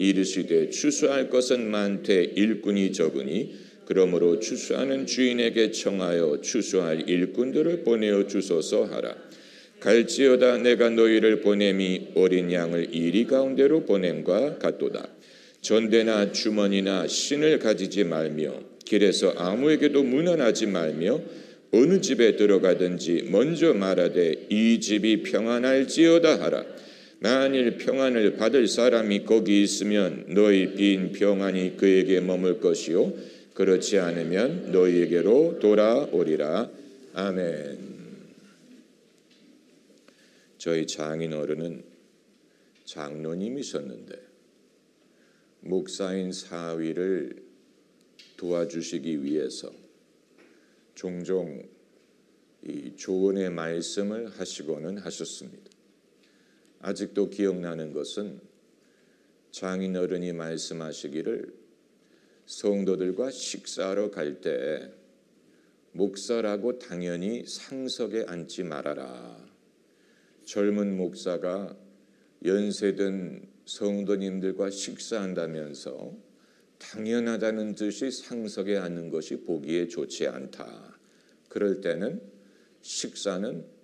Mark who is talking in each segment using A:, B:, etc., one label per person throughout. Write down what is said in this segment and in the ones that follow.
A: 이르시되 추수할 것은 많되 일꾼이 적으니 그러므로 추수하는 주인에게 청하여 추수할 일꾼들을 보내어 주소서 하라. 갈지어다 내가 너희를 보냄이 어린 양을 이리 가운데로 보냄과 같도다. 전대나 주머니나 신을 가지지 말며 길에서 아무에게도 문안하지 말며 어느 집에 들어가든지 먼저 말하되 이 집이 평안할지어다 하라. 만일 평안을 받을 사람이 거기 있으면 너희 빈 평안이 그에게 머물 것이요 그렇지 않으면 너희에게로 돌아오리라. 아멘. 저희 장인 어른은 장로님이셨는데 목사인 사위를 도와주시기 위해서 종종 이 조언의 말씀을 하시고는 하셨습니다. 아직도 기억나는 것은 장인 어른이 말씀하시기를 성도들과 식사하러 갈 때 목사라고 당연히 상석에 앉지 말아라. 젊은 목사가 연세든 성도님들과 식사한다면서 당연하다는 듯이 상석에 앉는 것이 보기에 좋지 않다. 그럴 때는 식사는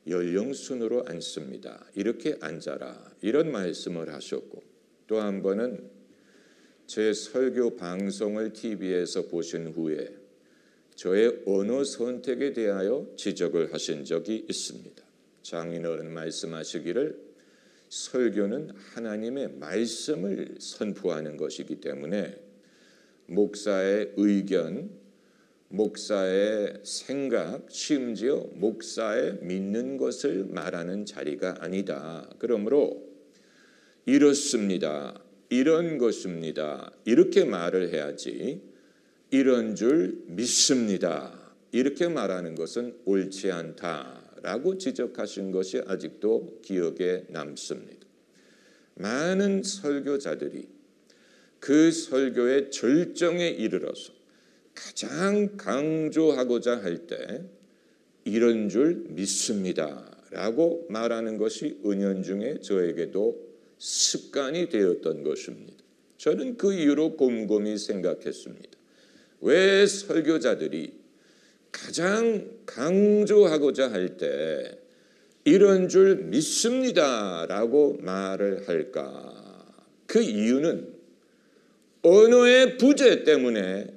A: 연령순으로 앉습니다. 이렇게 앉아라. 이런 말씀을 하셨고 또 한 번은 제 설교 방송을 TV에서 보신 후에 저의 언어 선택에 대하여 지적을 하신 적이 있습니다. 장인어른 말씀하시기를 설교는 하나님의 말씀을 선포하는 것이기 때문에 목사의 의견, 목사의 생각, 심지어 목사의 믿는 것을 말하는 자리가 아니다. 그러므로 이렇습니다. 이런 것입니다. 이렇게 말을 해야지 이런 줄 믿습니다. 이렇게 말하는 것은 옳지 않다라고 지적하신 것이 아직도 기억에 남습니다. 많은 설교자들이 그 설교의 절정에 이르러서 가장 강조하고자 할 때 이런 줄 믿습니다라고 말하는 것이 은연중에 저에게도 습관이 되었던 것입니다. 저는 그 이유로 곰곰이 생각했습니다. 왜 설교자들이 가장 강조하고자 할 때 이런 줄 믿습니다라고 말을 할까? 그 이유는 언어의 부재 때문에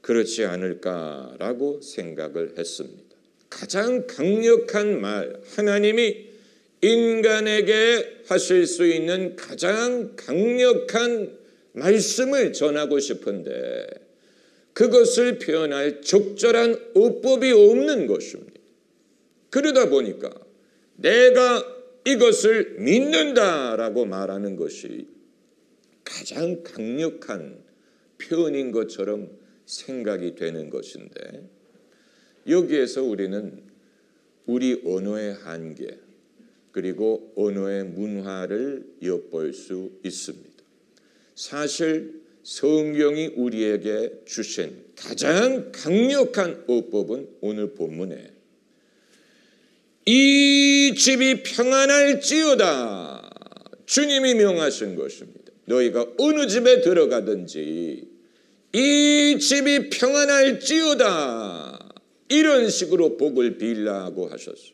A: 그렇지 않을까라고 생각을 했습니다. 가장 강력한 말, 하나님이 인간에게 하실 수 있는 가장 강력한 말씀을 전하고 싶은데 그것을 표현할 적절한 어법이 없는 것입니다. 그러다 보니까 내가 이것을 믿는다라고 말하는 것이 가장 강력한 표현인 것처럼 생각이 되는 것인데 여기에서 우리는 우리 언어의 한계 그리고 언어의 문화를 엿볼 수 있습니다. 사실 성경이 우리에게 주신 가장 강력한 어법은 오늘 본문에 이 집이 평안할지어다 주님이 명하신 것입니다. 너희가 어느 집에 들어가든지 이 집이 평안할지어다 이런 식으로 복을 빌라고 하셨어요.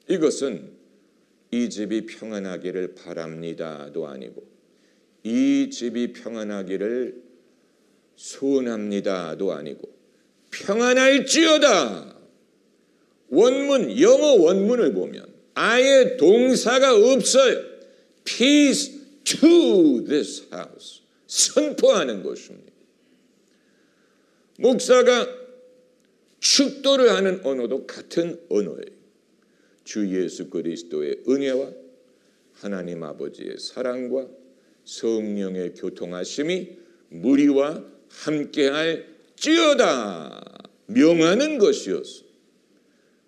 A: 이것은 이 집이 평안하기를 바랍니다도 아니고 이 집이 평안하기를 소원합니다도 아니고 평안할지어다. 원문, 영어 원문을 보면 아예 동사가 없어요. Peace to this house. 선포하는 것입니다. 목사가 축도를 하는 언어도 같은 언어예요. 주 예수 그리스도의 은혜와 하나님 아버지의 사랑과 성령의 교통하심이 무리와 함께할지어다 명하는 것이었어.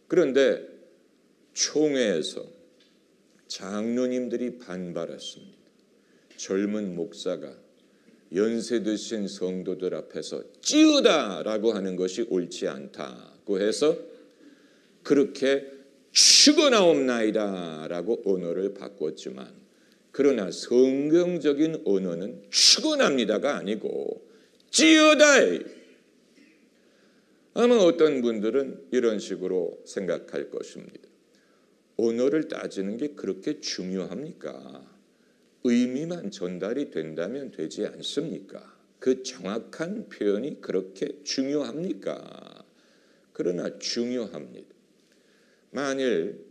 A: 그런데 총회에서 장로님들이 반발했습니다. 젊은 목사가 연세 드신 성도들 앞에서 찌우다라고 하는 것이 옳지 않다고 해서 그렇게 죽어나옵나이다라고 언어를 바꿨지만 그러나 성경적인 언어는 축원합니다가 아니고 찌어다. 아마 어떤 분들은 이런 식으로 생각할 것입니다. 언어를 따지는 게 그렇게 중요합니까? 의미만 전달이 된다면 되지 않습니까? 그 정확한 표현이 그렇게 중요합니까? 그러나 중요합니다. 만일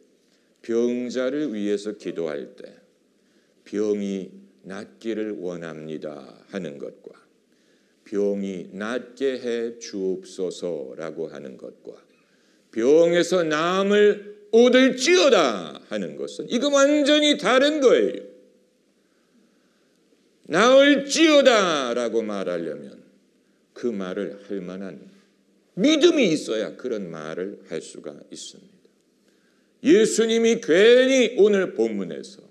A: 병자를 위해서 기도할 때 병이 낫기를 원합니다 하는 것과 병이 낫게 해 주옵소서라고 하는 것과 병에서 나음을 얻을지어다 하는 것은 이거 완전히 다른 거예요. 나을지어다 라고 말하려면 그 말을 할 만한 믿음이 있어야 그런 말을 할 수가 있습니다. 예수님이 괜히 오늘 본문에서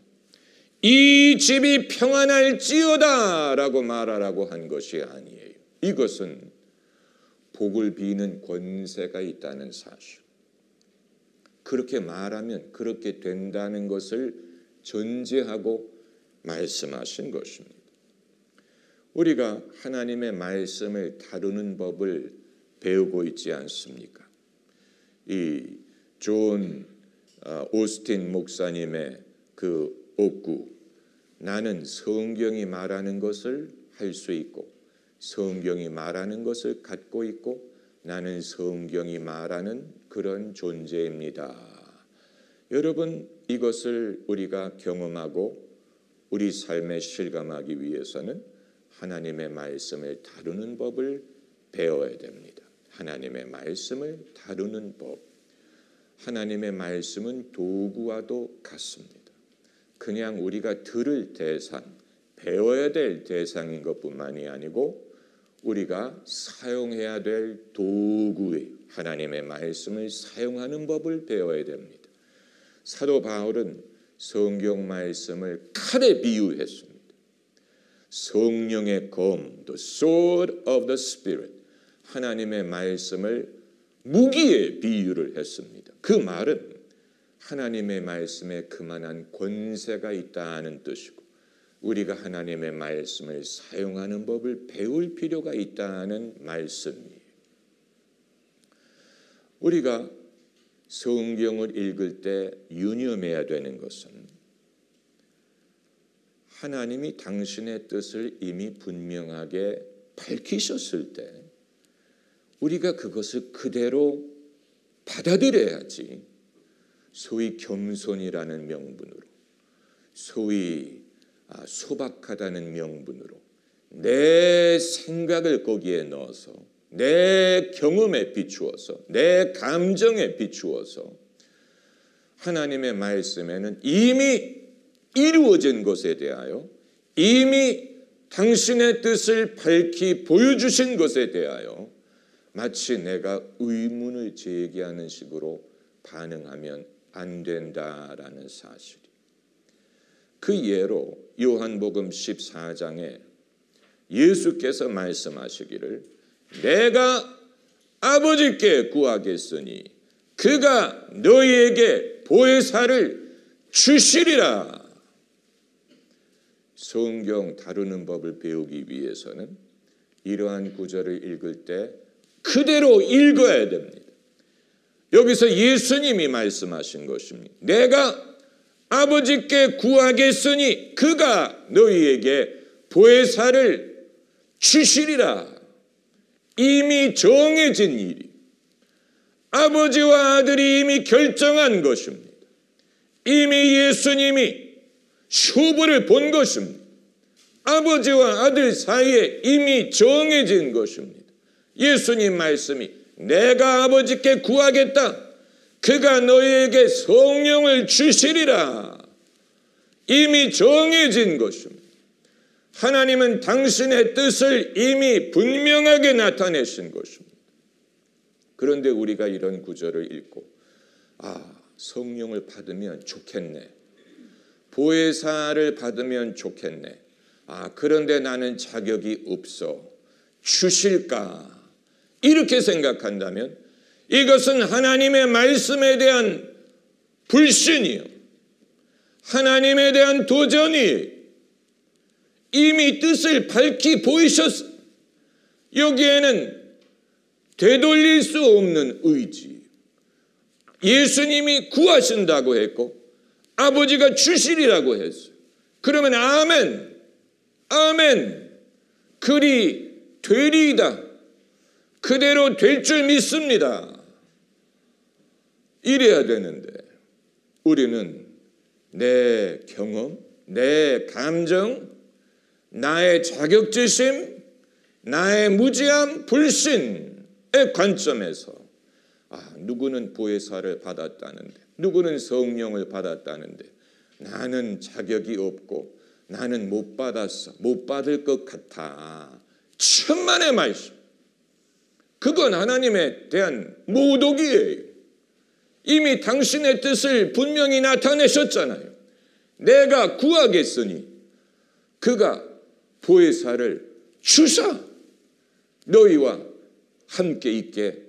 A: 이 집이 평안할지어다 라고 말하라고 한 것이 아니에요. 이것은 복을 비는 권세가 있다는 사실. 그렇게 말하면 그렇게 된다는 것을 전제하고 말씀하신 것입니다. 우리가 하나님의 말씀을 다루는 법을 배우고 있지 않습니까? 이 존 오스틴 목사님의 그 옥구, 나는 성경이 말하는 것을 할 수 있고 성경이 말하는 것을 갖고 있고 나는 성경이 말하는 그런 존재입니다. 여러분, 이것을 우리가 경험하고 우리 삶에 실감하기 위해서는 하나님의 말씀을 다루는 법을 배워야 됩니다. 하나님의 말씀을 다루는 법. 하나님의 말씀은 도구와도 같습니다. 그냥 우리가 들을 대상, 배워야 될 대상인 것뿐만이 아니고 우리가 사용해야 될 도구의 하나님의 말씀을 사용하는 법을 배워야 됩니다. 사도 바울은 성경 말씀을 칼에 비유했습니다. 성령의 검, the sword of the Spirit, 하나님의 말씀을 무기에 비유를 했습니다. 그 말은 하나님의 말씀에 그만한 권세가 있다는 뜻이고 우리가 하나님의 말씀을 사용하는 법을 배울 필요가 있다는 말씀이에요. 우리가 성경을 읽을 때 유념해야 되는 것은 하나님이 당신의 뜻을 이미 분명하게 밝히셨을 때 우리가 그것을 그대로 받아들여야지 소위 겸손이라는 명분으로 소위 소박하다는 명분으로 내 생각을 거기에 넣어서 내 경험에 비추어서 내 감정에 비추어서 하나님의 말씀에는 이미 이루어진 것에 대하여 이미 당신의 뜻을 밝히 보여주신 것에 대하여 마치 내가 의문을 제기하는 식으로 반응하면 안 된다라는 사실이. 그 예로 요한복음 14장에 예수께서 말씀하시기를 내가 아버지께 구하겠으니 그가 너희에게 보혜사를 주시리라. 성경 다루는 법을 배우기 위해서는 이러한 구절을 읽을 때 그대로 읽어야 됩니다. 여기서 예수님이 말씀하신 것입니다. 내가 아버지께 구하겠으니 그가 너희에게 보혜사를 주시리라. 이미 정해진 일이 아버지와 아들이 이미 결정한 것입니다. 이미 예수님이 쇼부를 본 것입니다. 아버지와 아들 사이에 이미 정해진 것입니다. 예수님 말씀이 내가 아버지께 구하겠다. 그가 너희에게 성령을 주시리라. 이미 정해진 것입니다. 하나님은 당신의 뜻을 이미 분명하게 나타내신 것입니다. 그런데 우리가 이런 구절을 읽고 성령을 받으면 좋겠네. 보혜사를 받으면 좋겠네. 그런데 나는 자격이 없어. 주실까? 이렇게 생각한다면 이것은 하나님의 말씀에 대한 불신이요. 하나님에 대한 도전이 이미 뜻을 밝히 보이셨어. 여기에는 되돌릴 수 없는 의지. 예수님이 구하신다고 했고 아버지가 주시리라고 했어요. 그러면 아멘, 아멘, 그리 되리이다. 그대로 될 줄 믿습니다. 이래야 되는데 우리는 내 경험, 내 감정, 나의 자격지심, 나의 무지함, 불신의 관점에서 누구는 보혜사를 받았다는데, 누구는 성령을 받았다는데 나는 자격이 없고 나는 못 받았어, 못 받을 것 같아. 천만의 말씀. 그건 하나님에 대한 모독이에요. 이미 당신의 뜻을 분명히 나타내셨잖아요. 내가 구하겠으니 그가 보혜사를 주사 너희와 함께 있게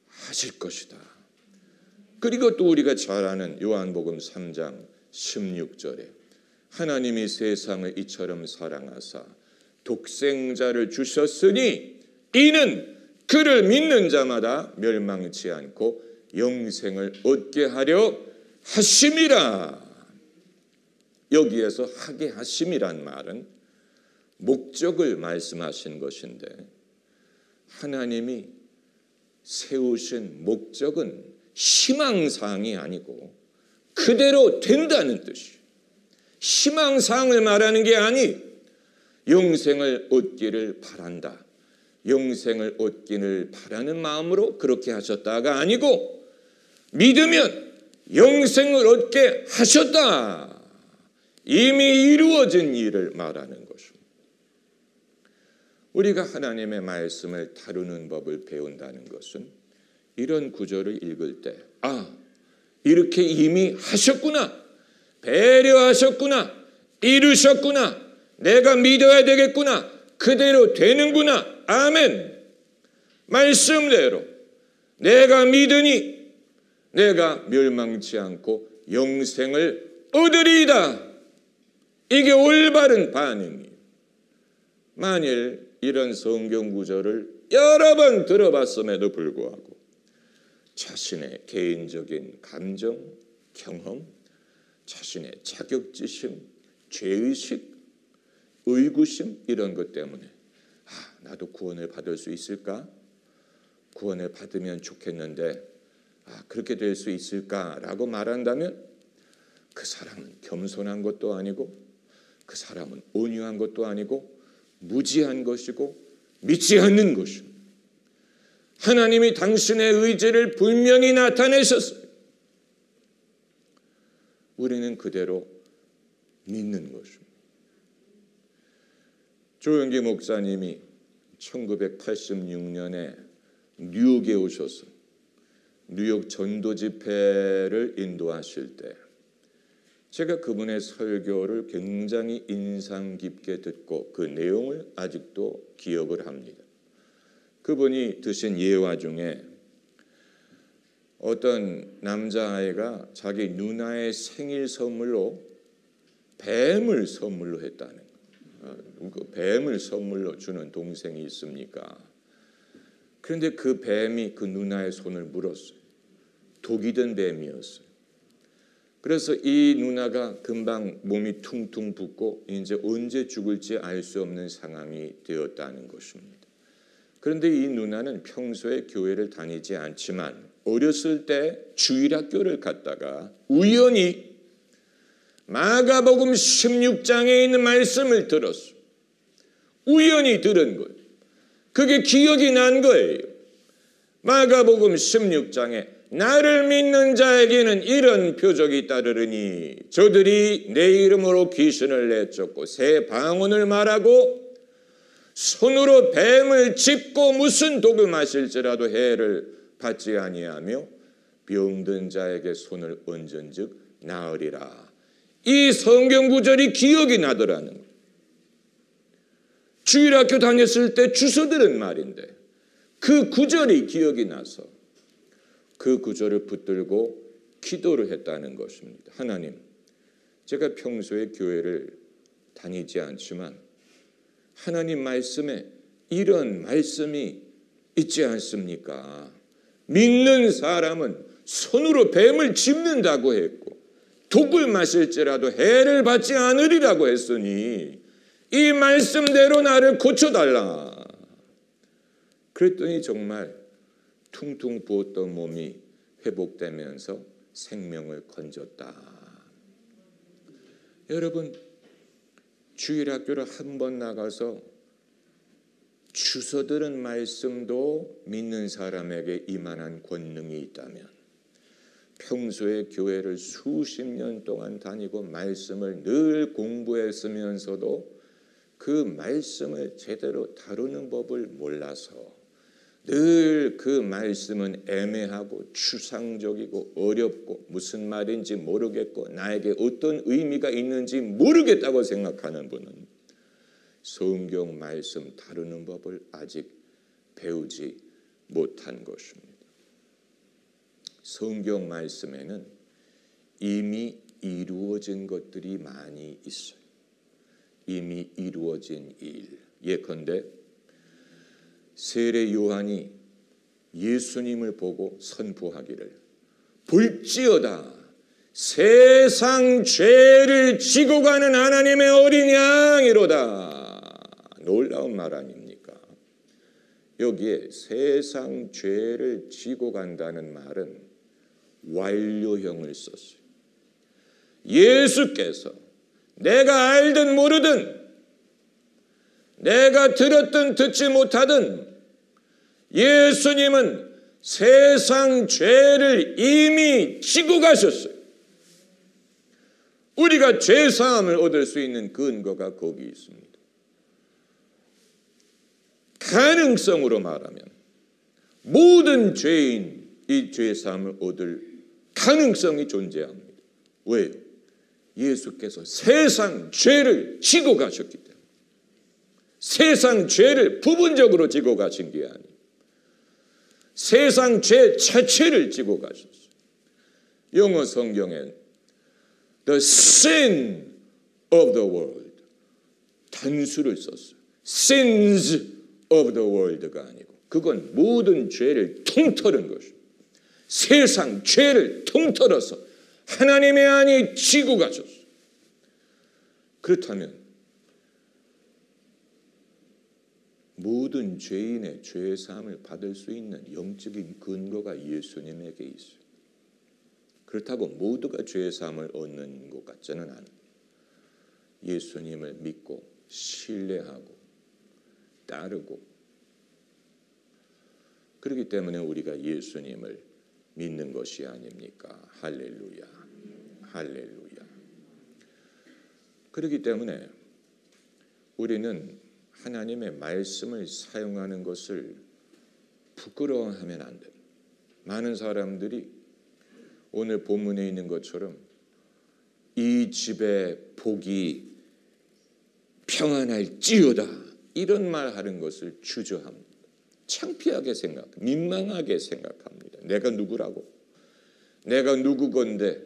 A: 하실 것이다. 그리고 또 우리가 잘 아는 요한복음 3장 16절에 하나님이 세상을 이처럼 사랑하사 독생자를 주셨으니 이는 그를 믿는 자마다 멸망치 않고 영생을 얻게 하려 하심이라. 여기에서 하게 하심이란 말은 목적을 말씀하신 것인데 하나님이 세우신 목적은 희망사항이 아니고 그대로 된다는 뜻이에요. 희망사항을 말하는 게 아니 영생을 얻기를 바란다. 영생을 얻기를 바라는 마음으로 그렇게 하셨다가 아니고 믿으면 영생을 얻게 하셨다. 이미 이루어진 일을 말하는 것입니다. 우리가 하나님의 말씀을 다루는 법을 배운다는 것은 이런 구절을 읽을 때 이렇게 이미 하셨구나, 배려하셨구나, 이루셨구나, 내가 믿어야 되겠구나, 그대로 되는구나, 아멘. 말씀대로 내가 믿으니 내가 멸망치 않고 영생을 얻으리이다. 이게 올바른 반응이에요. 만일 이런 성경 구절을 여러 번 들어봤음에도 불구하고 자신의 개인적인 감정, 경험, 자신의 자격지심, 죄의식, 의구심 이런 것 때문에 나도 구원을 받을 수 있을까? 구원을 받으면 좋겠는데 그렇게 될 수 있을까라고 말한다면 그 사람은 겸손한 것도 아니고 그 사람은 온유한 것도 아니고 무지한 것이고 믿지 않는 것입니다. 하나님이 당신의 의지를 분명히 나타내셨어요. 우리는 그대로 믿는 것입니다. 조영기 목사님이 1986년에 뉴욕에 오셔서 뉴욕 전도 집회를 인도하실 때 제가 그분의 설교를 굉장히 인상 깊게 듣고 그 내용을 아직도 기억을 합니다. 그분이 드신 예화 중에 어떤 남자아이가 자기 누나의 생일 선물로 뱀을 선물로 했다는 거예요. 뱀을 선물로 주는 동생이 있습니까? 그런데 그 뱀이 그 누나의 손을 물었어요. 독이 든 뱀이었어요. 그래서 이 누나가 금방 몸이 퉁퉁 붓고 이제 언제 죽을지 알 수 없는 상황이 되었다는 것입니다. 그런데 이 누나는 평소에 교회를 다니지 않지만 어렸을 때 주일학교를 갔다가 우연히 마가복음 16장에 있는 말씀을 들었어요. 우연히 들은 거예요. 그게 기억이 난 거예요. 마가복음 16장에 나를 믿는 자에게는 이런 표적이 따르리니 저들이 내 이름으로 귀신을 내쫓고 새 방언을 말하고 손으로 뱀을 짚고 무슨 독을 마실지라도 해를 받지 아니하며 병든 자에게 손을 얹은즉 나으리라. 이 성경 구절이 기억이 나더라는 거예요. 주일학교 다녔을 때 주워 들은 말인데 그 구절이 기억이 나서 그 구절을 붙들고 기도를 했다는 것입니다. 하나님, 제가 평소에 교회를 다니지 않지만 하나님 말씀에 이런 말씀이 있지 않습니까? 믿는 사람은 손으로 뱀을 짚는다고 했고 독을 마실지라도 해를 받지 않으리라고 했으니 이 말씀대로 나를 고쳐달라. 그랬더니 정말 퉁퉁 부었던 몸이 회복되면서 생명을 건졌다. 여러분, 주일학교를 한 번 나가서 주워 들은 말씀도 믿는 사람에게 이만한 권능이 있다면 평소에 교회를 수십 년 동안 다니고 말씀을 늘 공부했으면서도 그 말씀을 제대로 다루는 법을 몰라서 늘 그 말씀은 애매하고 추상적이고 어렵고 무슨 말인지 모르겠고 나에게 어떤 의미가 있는지 모르겠다고 생각하는 분은 성경 말씀 다루는 법을 아직 배우지 못한 것입니다. 성경 말씀에는 이미 이루어진 것들이 많이 있어요. 이미 이루어진 일. 예컨대 세례 요한이 예수님을 보고 선포하기를 볼지어다 세상 죄를 지고 가는 하나님의 어린 양이로다. 놀라운 말 아닙니까? 여기에 세상 죄를 지고 간다는 말은 완료형을 썼어요. 예수께서 내가 알든 모르든 내가 들었든 듣지 못하든 예수님은 세상 죄를 이미 지고 가셨어요. 우리가 죄사함을 얻을 수 있는 근거가 거기 있습니다. 가능성으로 말하면 모든 죄인 이 죄사함을 얻을 가능성이 존재합니다. 왜요? 예수께서 세상 죄를 지고 가셨기 때문에. 세상 죄를 부분적으로 지고 가신 게 아니에요. 세상 죄 자체를 지고 가셨어요. 영어 성경엔 The sin of the world 단수를 썼어요. Sins of the world가 아니고 그건 모든 죄를 통틀은 것이에요. 세상 죄를 통틀어서 하나님의 안이 지고 가셨어요. 그렇다면 모든 죄인의 죄사함을 받을 수 있는 영적인 근거가 예수님에게 있어요. 그렇다고 모두가 죄사함을 얻는 것 같지는 않아요. 예수님을 믿고 신뢰하고 따르고 그렇기 때문에 우리가 예수님을 믿는 것이 아닙니까? 할렐루야. 할렐루야. 그렇기 때문에 우리는 하나님의 말씀을 사용하는 것을 부끄러워하면 안 됩니다. 많은 사람들이 오늘 본문에 있는 것처럼 이 집의 복이 평안할지어다 이런 말 하는 것을 주저합니다. 창피하게 민망하게 생각합니다. 내가 누구라고? 내가 누구 건데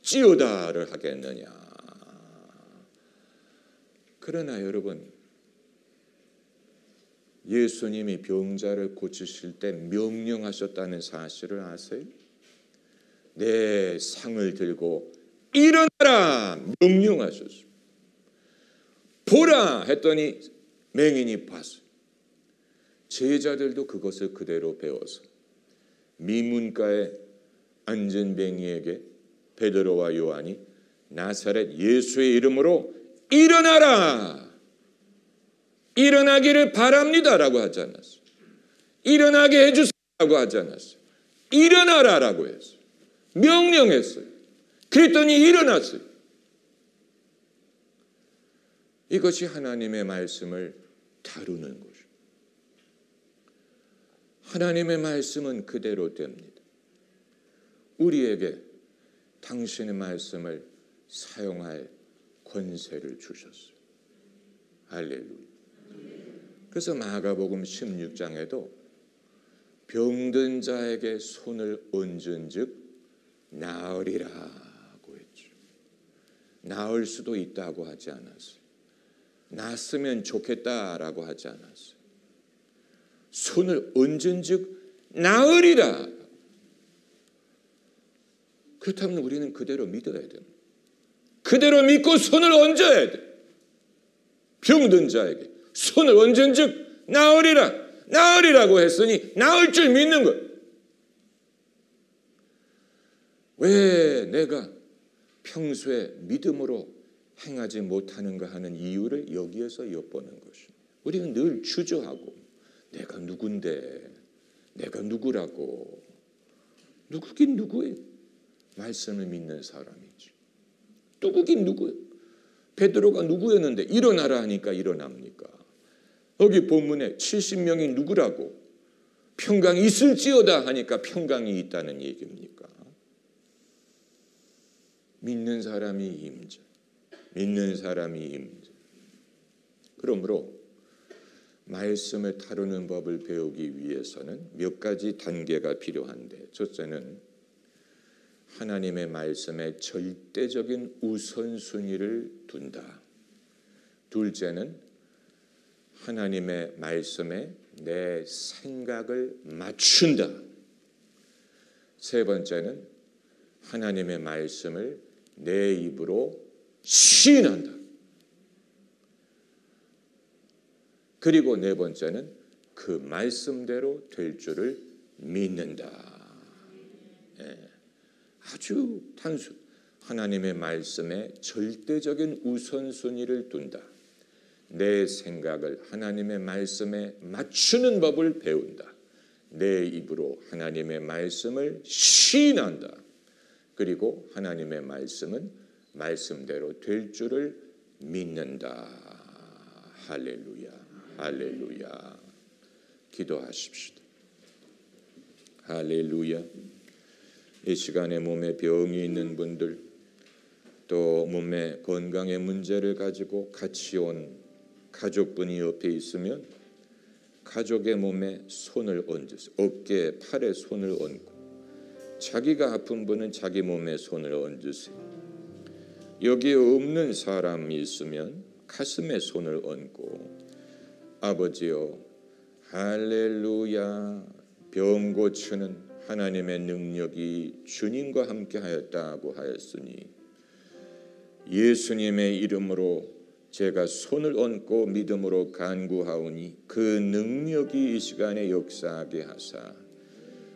A: 찌어다를 하겠느냐. 그러나 여러분 예수님이 병자를 고치실 때 명령하셨다는 사실을 아세요? 내 상을 들고 일어나라 명령하셨어요. 보라 했더니 맹인이 봤어요. 제자들도 그것을 그대로 배워서 미문가에 앉은 뱅이에게 베드로와 요한이 나사렛 예수의 이름으로 일어나라 일어나기를 바랍니다라고 하지 않았어요. 일어나게 해주세요라고 하지 않았어요. 일어나라라고 했어요. 명령했어요. 그랬더니 일어났어요. 이것이 하나님의 말씀을 다루는 것이죠. 하나님의 말씀은 그대로 됩니다. 우리에게 당신의 말씀을 사용할 권세를 주셨어요. 할렐루야. 그래서 마가복음 16장에도 병든 자에게 손을 얹은 즉 나으리라고 했죠. 나을 수도 있다고 하지 않았어요. 낫으면 좋겠다라고 하지 않았어요. 손을 얹은즉 나으리라. 그렇다면 우리는 그대로 믿어야 돼요. 그대로 믿고 손을 얹어야 돼. 병든 자에게 손을 얹은즉 나으리라. 나으리라고 했으니 나을 줄 믿는 것. 왜 내가 평소에 믿음으로 행하지 못하는가 하는 이유를 여기에서 엿보는 것입니다. 우리는 늘 주저하고 내가 누군데, 내가 누구라고. 누구긴 누구예요? 말씀을 믿는 사람이지. 누구긴 누구예요? 베드로가 누구였는데 일어나라 하니까 일어납니까? 여기 본문에 70명이 누구라고? 평강이 있을지어다 하니까 평강이 있다는 얘기입니까? 믿는 사람이 임자. 믿는 사람이 임자. 그러므로 말씀을 다루는 법을 배우기 위해서는 몇 가지 단계가 필요한데, 첫째는 하나님의 말씀에 절대적인 우선순위를 둔다. 둘째는 하나님의 말씀에 내 생각을 맞춘다. 세 번째는 하나님의 말씀을 내 입으로 시인한다. 그리고 네 번째는 그 말씀대로 될 줄을 믿는다. 아주 단순. 하나님의 말씀에 절대적인 우선순위를 둔다. 내 생각을 하나님의 말씀에 맞추는 법을 배운다. 내 입으로 하나님의 말씀을 시인한다. 그리고 하나님의 말씀은 말씀대로 될 줄을 믿는다. 할렐루야, 할렐루야. 기도하십시다. 할렐루야. 이 시간에 몸에 병이 있는 분들, 또 몸에 건강의 문제를 가지고 같이 온 가족분이 옆에 있으면 가족의 몸에 손을 얹으세요. 어깨에, 팔에 손을 얹고, 자기가 아픈 분은 자기 몸에 손을 얹으세요. 여기에 없는 사람이 있으면 가슴에 손을 얹고, 아버지여, 할렐루야, 병 고치는 하나님의 능력이 주님과 함께 하였다고 하였으니 예수님의 이름으로 제가 손을 얹고 믿음으로 간구하오니 그 능력이 이 시간에 역사하게 하사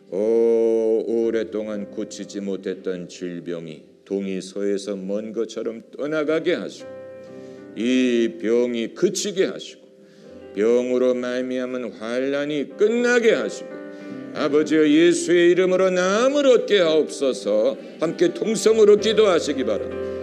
A: 오랫동안 고치지 못했던 질병이 동이 서에서 먼 것처럼 떠나가게 하시고 이 병이 그치게 하시고 병으로 말미암은 환난이 끝나게 하시고 아버지여 예수의 이름으로 나음을 얻게 하옵소서. 함께 통성으로 기도하시기 바랍니다.